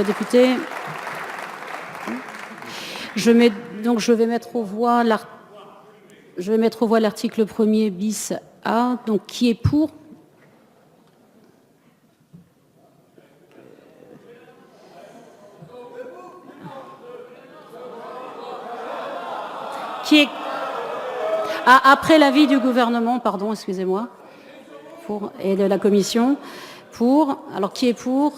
Député. Je vais mettre aux voix l'article 1er bis A. Donc, qui est pour? Qui est... Ah, après l'avis du gouvernement, pardon, excusez-moi, et de la commission. Pour. Alors, qui est pour?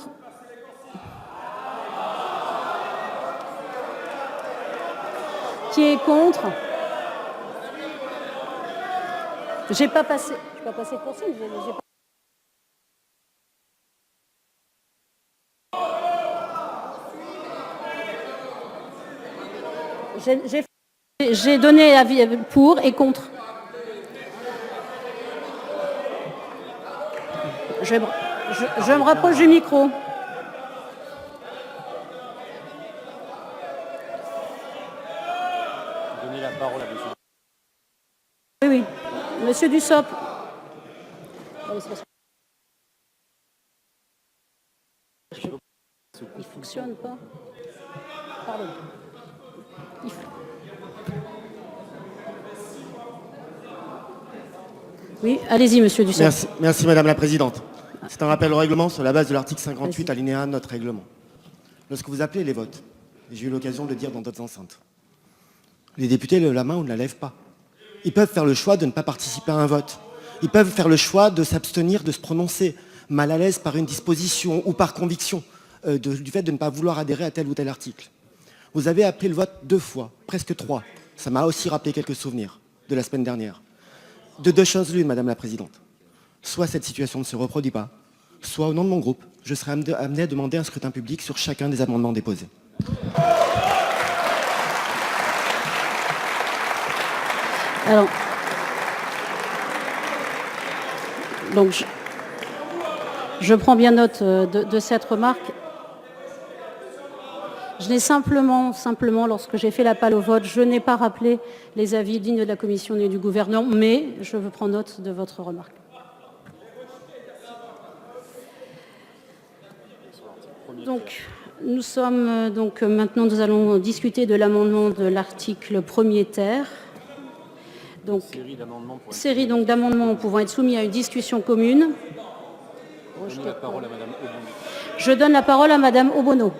Qui est contre? J'ai pas passé le pourcent, j'ai donné avis pour et contre. Je me rapproche du micro. Donner la parole à monsieur. Oui. Monsieur Dussopt. Il fonctionne pas. Pardon. Oui, allez-y, monsieur Dussopt. Merci, Madame la Présidente. C'est un rappel au règlement sur la base de l'article 58 alinéa de notre règlement. Lorsque vous appelez les votes, et j'ai eu l'occasion de le dire dans d'autres enceintes, les députés lèvent la main ou ne la lèvent pas. Ils peuvent faire le choix de ne pas participer à un vote. Ils peuvent faire le choix de s'abstenir de se prononcer, mal à l'aise par une disposition ou par conviction du fait de ne pas vouloir adhérer à tel ou tel article. Vous avez appelé le vote 2 fois, presque 3. Ça m'a aussi rappelé quelques souvenirs de la semaine dernière. De 2 choses l'une, Madame la Présidente. Soit cette situation ne se reproduit pas, soit au nom de mon groupe, je serai amené à demander un scrutin public sur chacun des amendements déposés. Alors, donc je prends bien note de cette remarque. Je n'ai simplement, lorsque j'ai fait l'appel au vote, je n'ai pas rappelé les avis dignes de la Commission ni du gouvernement, mais je veux prendre note de votre remarque. Donc, maintenant, nous allons discuter de l'amendement de l'article 1er ter. Donc, série d'amendements pouvant être soumis à une discussion commune. Je donne la parole à Madame Obono.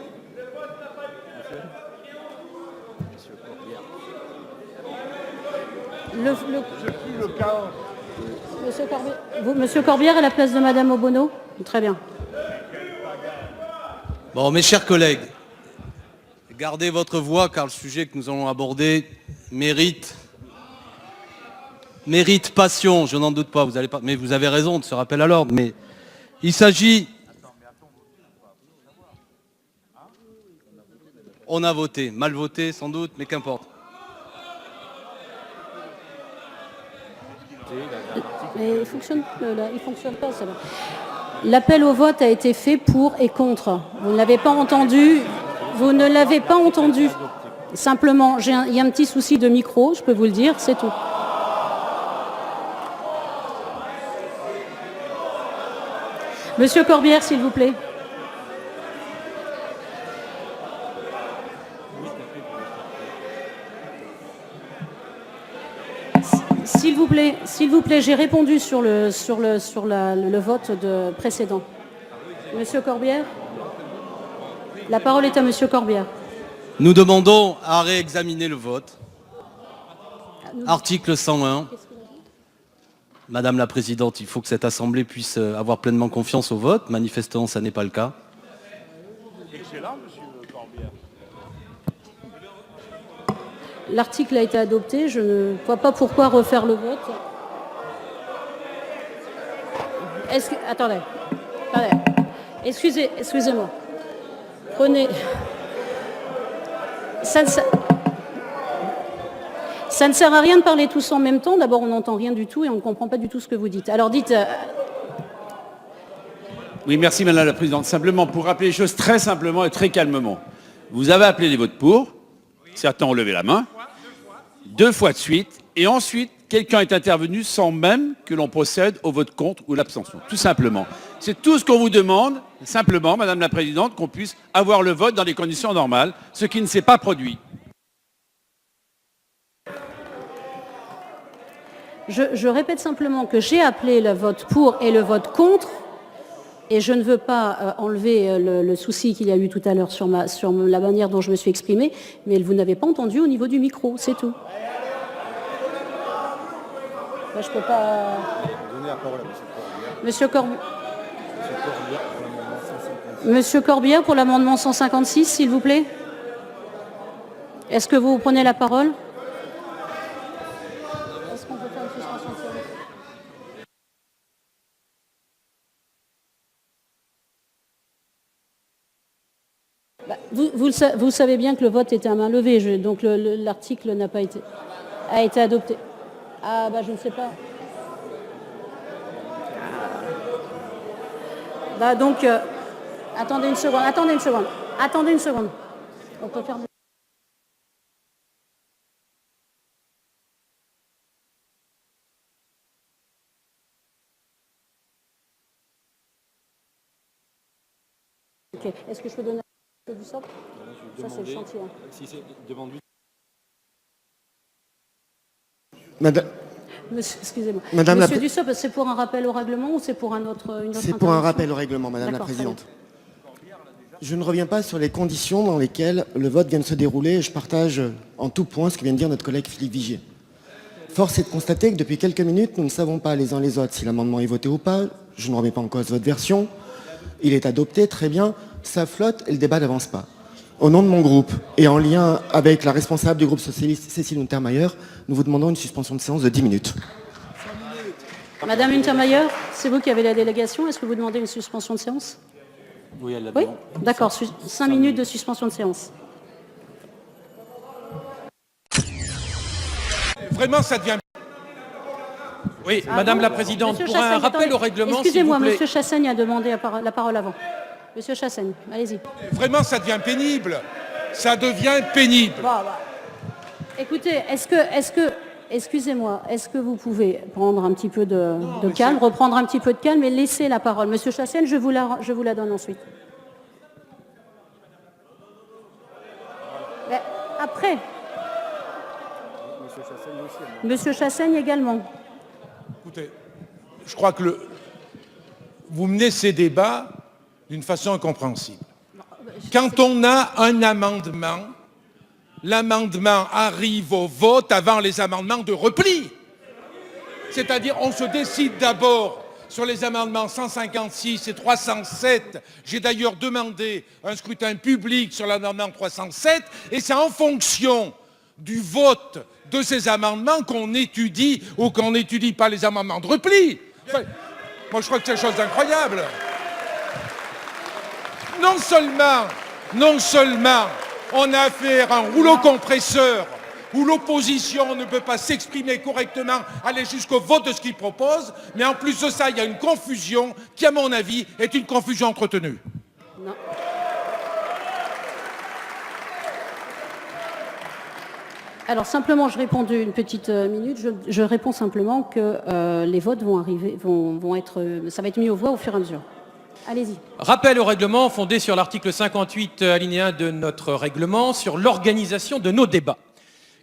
Monsieur Corbière à la place de Madame Obono. Très bien. Bon, mes chers collègues, gardez votre voix car le sujet que nous allons aborder mérite passion, je n'en doute pas, mais vous avez raison de ce rappel à l'ordre, mais il s'agit... On a voté, mal voté sans doute, mais qu'importe. Il fonctionne pas, ça. L'appel au vote a été fait pour et contre. Vous ne l'avez pas entendu. Vous ne l'avez pas entendu. Simplement, il y a un petit souci de micro, je peux vous le dire, c'est tout. Monsieur Corbière, s'il vous plaît. S'il vous plaît, j'ai répondu sur le vote précédent. Monsieur Corbière, la parole est à Monsieur Corbière. Nous demandons à réexaminer le vote. Article 101. Madame la Présidente, il faut que cette Assemblée puisse avoir pleinement confiance au vote. Manifestement, ça n'est pas le cas. Excellent, Monsieur Corbière. L'article a été adopté, je ne vois pas pourquoi refaire le vote. Attendez. Excusez-moi. Prenez... Ça ne sert à rien de parler tous en même temps. D'abord, on n'entend rien du tout et on ne comprend pas du tout ce que vous dites. Alors dites... Oui, merci Madame la Présidente. Simplement, pour rappeler les choses très simplement et très calmement. Vous avez appelé les votes pour, certains ont levé la main, 2 fois de suite, et ensuite, quelqu'un est intervenu sans même que l'on procède au vote contre ou l'abstention. Tout simplement. C'est tout ce qu'on vous demande, simplement, Madame la Présidente, qu'on puisse avoir le vote dans les conditions normales, ce qui ne s'est pas produit. Je répète simplement que j'ai appelé le vote pour et le vote contre, et je ne veux pas enlever le souci qu'il y a eu tout à l'heure sur la manière dont je me suis exprimée, mais vous n'avez pas entendu au niveau du micro, c'est tout. Je peux pas... Monsieur Corbière pour l'amendement 156, s'il vous plaît. Est-ce que vous prenez la parole? Est-ce qu'on peut faire une suspension de séance? Vous savez bien que le vote était à main levée, donc l'article n'a pas été adopté. Ah bah je ne sais pas. Bah donc attendez une seconde. On peut faire. Ok. Est-ce que je peux donner du sable? Ça c'est le chantier. Si c'est demande. Madame, Monsieur, excusez-moi. Madame Monsieur Dussopt, c'est pour un rappel au règlement ou c'est pour une autre c'est pour un rappel au règlement, Madame la Présidente. Je ne reviens pas sur les conditions dans lesquelles le vote vient de se dérouler et je partage en tout point ce que vient de dire notre collègue Philippe Vigier. Force est de constater que depuis quelques minutes, nous ne savons pas les uns les autres si l'amendement est voté ou pas. Je ne remets pas en cause votre version. Il est adopté, très bien. Ça flotte et le débat n'avance pas. Au nom de mon groupe et en lien avec la responsable du groupe socialiste, Cécile Untermaier, nous vous demandons une suspension de séance de 10 minutes. Madame Untermaier, c'est vous qui avez la délégation. Est-ce que vous demandez une suspension de séance? Oui, elle l'a Oui, demandé. d'accord. 5 minutes de suspension de séance. Vraiment, ça devient... Oui, Madame la Présidente, Monsieur pour Chassaigne, un rappel attendez. au règlement, s'il vous Excusez-moi, plaît. Monsieur Chassaigne a demandé la parole avant. Monsieur Chassaigne, allez-y. Vraiment, ça devient pénible. Ça devient pénible. Écoutez, excusez-moi, est-ce que vous pouvez prendre un petit peu de calme, reprendre un petit peu de calme et laisser la parole? Monsieur Chassaigne, je vous la donne ensuite. Mais après. Monsieur Chassaigne également. Écoutez, je crois que vous menez ces débats d'une façon incompréhensible. Quand on a un amendement, l'amendement arrive au vote avant les amendements de repli. C'est-à-dire, on se décide d'abord sur les amendements 156 et 307. J'ai d'ailleurs demandé un scrutin public sur l'amendement 307, et c'est en fonction du vote de ces amendements qu'on étudie ou qu'on n'étudie pas les amendements de repli. Enfin, moi, je crois que c'est une chose incroyable. Non seulement on a affaire à un rouleau compresseur où l'opposition ne peut pas s'exprimer correctement, aller jusqu'au vote de ce qu'il propose, mais en plus de ça, il y a une confusion qui, à mon avis, est une confusion entretenue. Non. Alors simplement, je réponds d'une petite minute. Je réponds simplement que les votes vont arriver, ça va être mis aux voix au fur et à mesure. Allez-y. Rappel au règlement fondé sur l'article 58 alinéa de notre règlement sur l'organisation de nos débats.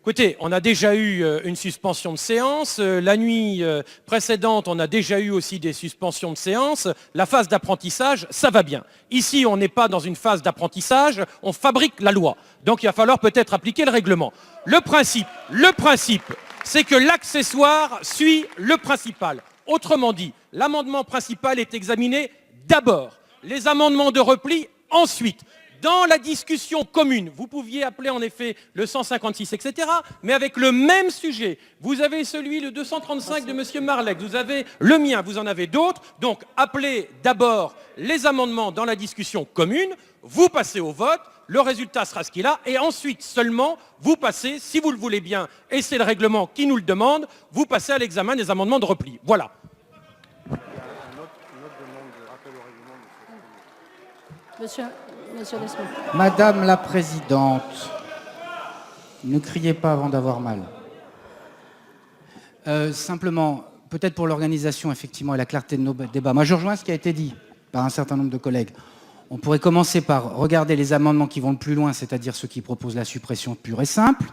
Écoutez, on a déjà eu une suspension de séance. La nuit précédente, on a déjà eu aussi des suspensions de séance. La phase d'apprentissage, ça va bien. Ici, on n'est pas dans une phase d'apprentissage, on fabrique la loi. Donc il va falloir peut-être appliquer le règlement. Le principe, c'est que l'accessoire suit le principal. Autrement dit, l'amendement principal est examiné d'abord, les amendements de repli ensuite. Dans la discussion commune, vous pouviez appeler en effet le 156, etc., mais avec le même sujet. Vous avez celui, le 235 de M. Marleix, vous avez le mien, vous en avez d'autres. Donc, appelez d'abord les amendements dans la discussion commune, vous passez au vote, le résultat sera ce qu'il a, et ensuite seulement, vous passez, si vous le voulez bien, et c'est le règlement qui nous le demande, vous passez à l'examen des amendements de repli. Voilà. Monsieur Desmond. Madame la Présidente, ne criez pas avant d'avoir mal. Simplement, peut-être pour l'organisation, effectivement, et la clarté de nos débats. Moi, je rejoins ce qui a été dit. par un certain nombre de collègues. On pourrait commencer par regarder les amendements qui vont le plus loin, c'est-à-dire ceux qui proposent la suppression pure et simple,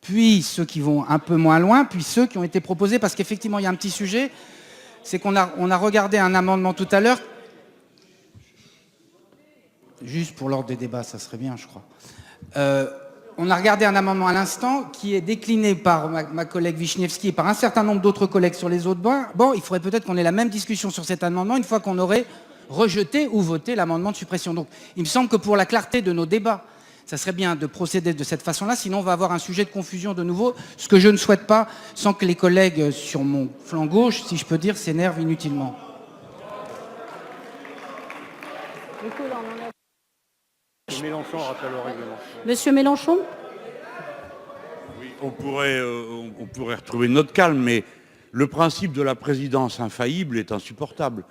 puis ceux qui vont un peu moins loin, puis ceux qui ont été proposés, parce qu'effectivement, il y a un petit sujet, c'est qu'on a regardé un amendement tout à l'heure, juste pour l'ordre des débats, ça serait bien, je crois. On a regardé un amendement à l'instant qui est décliné par ma collègue Wiśniewski et par un certain nombre d'autres collègues sur les autres bancs. Bon, il faudrait peut-être qu'on ait la même discussion sur cet amendement une fois qu'on aurait rejeté ou voté l'amendement de suppression. Donc, il me semble que pour la clarté de nos débats, ça serait bien de procéder de cette façon-là, sinon on va avoir un sujet de confusion de nouveau, ce que je ne souhaite pas, sans que les collègues sur mon flanc gauche, si je peux dire, s'énervent inutilement. Mélenchon rappelle au règlement. Monsieur Mélenchon? Oui, on pourrait retrouver notre calme, mais le principe de la présidence infaillible est insupportable.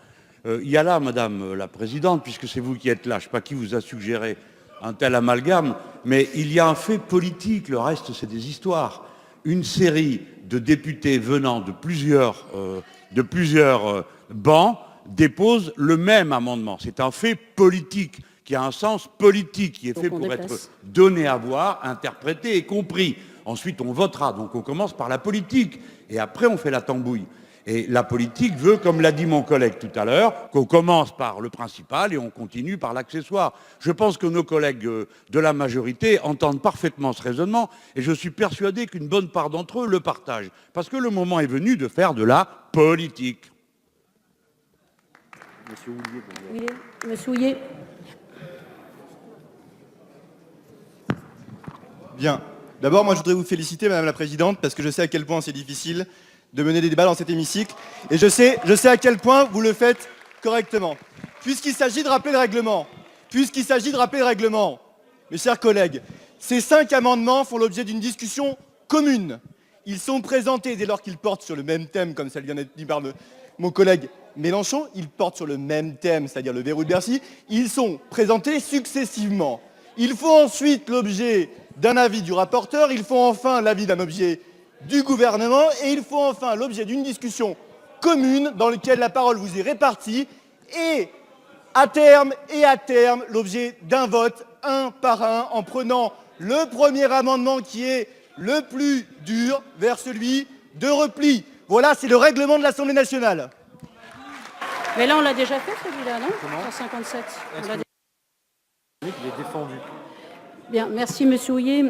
Il y a là, Madame la Présidente, puisque c'est vous qui êtes là, je ne sais pas qui vous a suggéré un tel amalgame, mais il y a un fait politique, le reste c'est des histoires. Une série de députés venant de plusieurs bancs déposent le même amendement. C'est un fait politique qui a un sens politique, qui est fait pour être donné à voir, interprété et compris. Ensuite, on votera. Donc on commence par la politique et après on fait la tambouille. Et la politique veut, comme l'a dit mon collègue tout à l'heure, qu'on commence par le principal et on continue par l'accessoire. Je pense que nos collègues de la majorité entendent parfaitement ce raisonnement et je suis persuadé qu'une bonne part d'entre eux le partagent. Parce que le moment est venu de faire de la politique. Monsieur Houillet. Bien. D'abord, moi, je voudrais vous féliciter, Madame la Présidente, parce que je sais à quel point c'est difficile de mener des débats dans cet hémicycle. Et je sais à quel point vous le faites correctement. Puisqu'il s'agit de rappeler le règlement, mes chers collègues, ces 5 amendements font l'objet d'une discussion commune. Ils sont présentés dès lors qu'ils portent sur le même thème, comme ça vient d'être dit par mon collègue Mélenchon. Ils portent sur le même thème, c'est-à-dire le verrou de Bercy. Ils sont présentés successivement. Il faut ensuite l'objet d'un avis du rapporteur, il faut enfin l'avis d'un objet du gouvernement et il faut enfin l'objet d'une discussion commune dans laquelle la parole vous est répartie et à terme l'objet d'un vote un par un en prenant le premier amendement qui est le plus dur vers celui de repli. Voilà, c'est le règlement de l'Assemblée nationale. Mais là, on l'a déjà fait celui-là, non? 157. Il est défendu. Bien, merci Monsieur Houillet.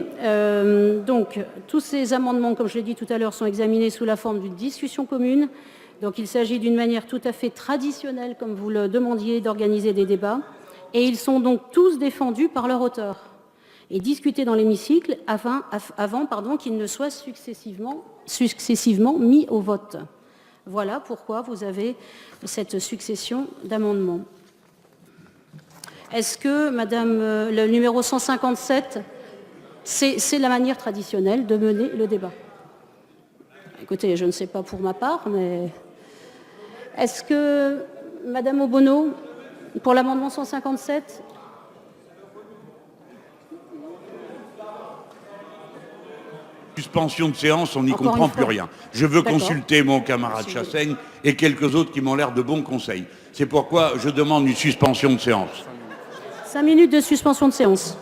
Donc, tous ces amendements, comme je l'ai dit tout à l'heure, sont examinés sous la forme d'une discussion commune. Donc, il s'agit d'une manière tout à fait traditionnelle, comme vous le demandiez, d'organiser des débats. Et ils sont donc tous défendus par leur auteur et discutés dans l'hémicycle avant qu'ils ne soient successivement mis au vote. Voilà pourquoi vous avez cette succession d'amendements. Est-ce que, Madame, le numéro 157, c'est la manière traditionnelle de mener le débat? Écoutez, je ne sais pas pour ma part, mais est-ce que, Madame Obono, pour l'amendement 157? Suspension de séance, on n'y comprend plus rien. Je veux consulter mon camarade Chassaigne et quelques autres qui m'ont l'air de bons conseils. C'est pourquoi je demande une suspension de séance. 5 minutes de suspension de séance.